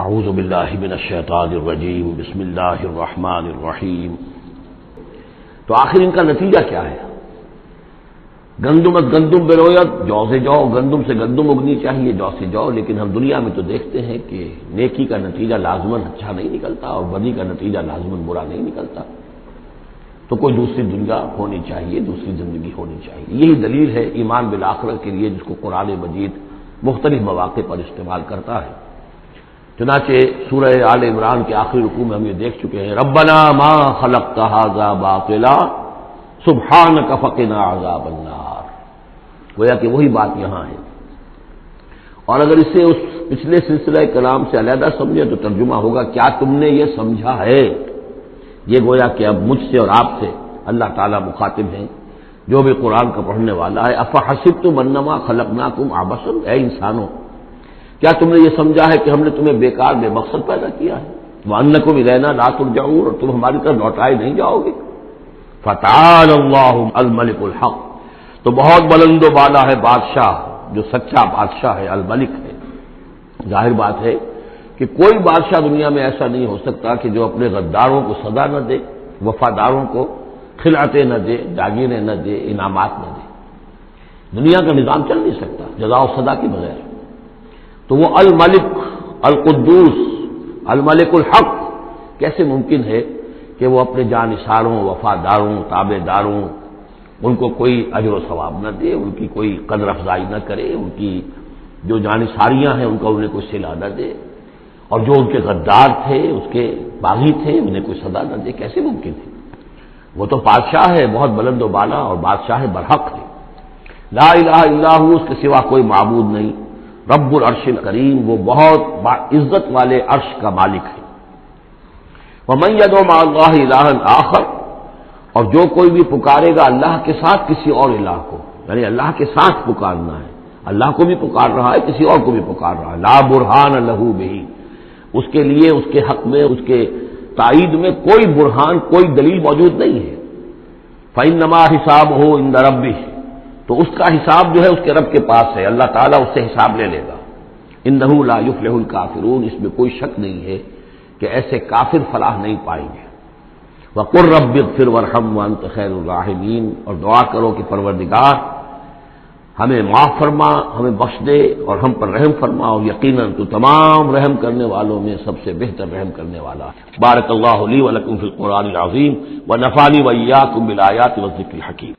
اعوذ باللہ من الشیطان الرجیم بسم اللہ الرحمن الرحیم۔ تو آخر ان کا نتیجہ کیا ہے؟ گندمت گندم برویت، جو سے جو، گندم سے گندم اگنی چاہیے، جو سے جو، لیکن ہم دنیا میں تو دیکھتے ہیں کہ نیکی کا نتیجہ لازماً اچھا نہیں نکلتا اور بدی کا نتیجہ لازماً برا نہیں نکلتا۔ تو کوئی دوسری دنیا ہونی چاہیے، دوسری زندگی ہونی چاہیے۔ یہی دلیل ہے ایمان بالآخرت کے لیے، جس کو قرآن مجید مختلف مواقع پر استعمال کرتا ہے۔ چنانچہ سورہ آل عمران کے آخری رکوع میں ہم یہ دیکھ چکے ہیں، ربنا ما خلقت ھذا باطلا سبحانک فقنا عذاب النار۔ گویا کہ وہی بات یہاں ہے، اور اگر اسے اس پچھلے سلسلہ کلام سے علیحدہ سمجھے تو ترجمہ ہوگا کیا تم نے یہ سمجھا ہے؟ یہ گویا کہ اب مجھ سے اور آپ سے اللہ تعالیٰ مخاطب ہیں، جو بھی قرآن کا پڑھنے والا ہے۔ افحسبتم انما خلقناکم عبثا، اے انسانوں، کیا تم نے یہ سمجھا ہے کہ ہم نے تمہیں بیکار بے مقصد پیدا کیا ہے؟ وانکم الینا لا ترجعون، اور تم ہماری طرف لوٹائے نہیں جاؤ گے۔ فتعالی اللہ الملک الحق، تو بہت بلند و بالا ہے بادشاہ، جو سچا بادشاہ ہے، الملک ہے۔ ظاہر بات ہے کہ کوئی بادشاہ دنیا میں ایسا نہیں ہو سکتا کہ جو اپنے غداروں کو سزا نہ دے، وفاداروں کو خلعتیں نہ دے، جاگیریں نہ دے، انعامات نہ دے۔ دنیا کا نظام چل نہیں سکتا جزا و سزا کے بغیر۔ تو وہ الملک القدوس الملک الحق کیسے ممکن ہے کہ وہ اپنے جانثاروں، وفاداروں، تابع داروں، ان کو کوئی اجر و ثواب نہ دے، ان کی کوئی قدر افزائی نہ کرے، ان کی جو جانثاریاں ہیں ان کا انہیں کوئی صلہ نہ دے، اور جو ان کے غدار تھے، اس کے باغی تھے، انہیں کوئی سزا نہ دے؟ کیسے ممکن ہے؟ وہ تو بادشاہ ہے، بہت بلند و بالا، اور بادشاہ برحق ہے۔ لا الہ الا ہو، اس کے سوا کوئی معبود نہیں۔ رب العرش الکریم، وہ بہت عزت والے عرش کا مالک ہے۔ ومن يدع مع اللہ الہا آخر، اور جو کوئی بھی پکارے گا اللہ کے ساتھ کسی اور الہ کو، یعنی اللہ کے ساتھ پکارنا ہے، اللہ کو بھی پکار رہا ہے، کسی اور کو بھی پکار رہا ہے، لا برہان لہ بہ، اس کے لیے اس کے حق میں، اس کے تائید میں کوئی برہان، کوئی دلیل موجود نہیں ہے۔ فإنما حسابہ عند ربہ، تو اس کا حساب جو ہے اس کے رب کے پاس ہے، اللہ تعالیٰ اس سے حساب لے لے گا۔ انہ لا یفلح الکافرون، اس میں کوئی شک نہیں ہے کہ ایسے کافر فلاح نہیں پائیں گے۔ وقل رب اغفر وارحم وانت خیر الراحمین، اور دعا کرو کہ پروردگار ہمیں معاف فرما، ہمیں بخش دے اور ہم پر رحم فرما، اور یقیناً تو تمام رحم کرنے والوں میں سب سے بہتر رحم کرنے والا ہے۔ بارک اللہ لی ولکم فی القرآن العظیم ونفعنی وإیاکم بالآیات والذکر الحکیم۔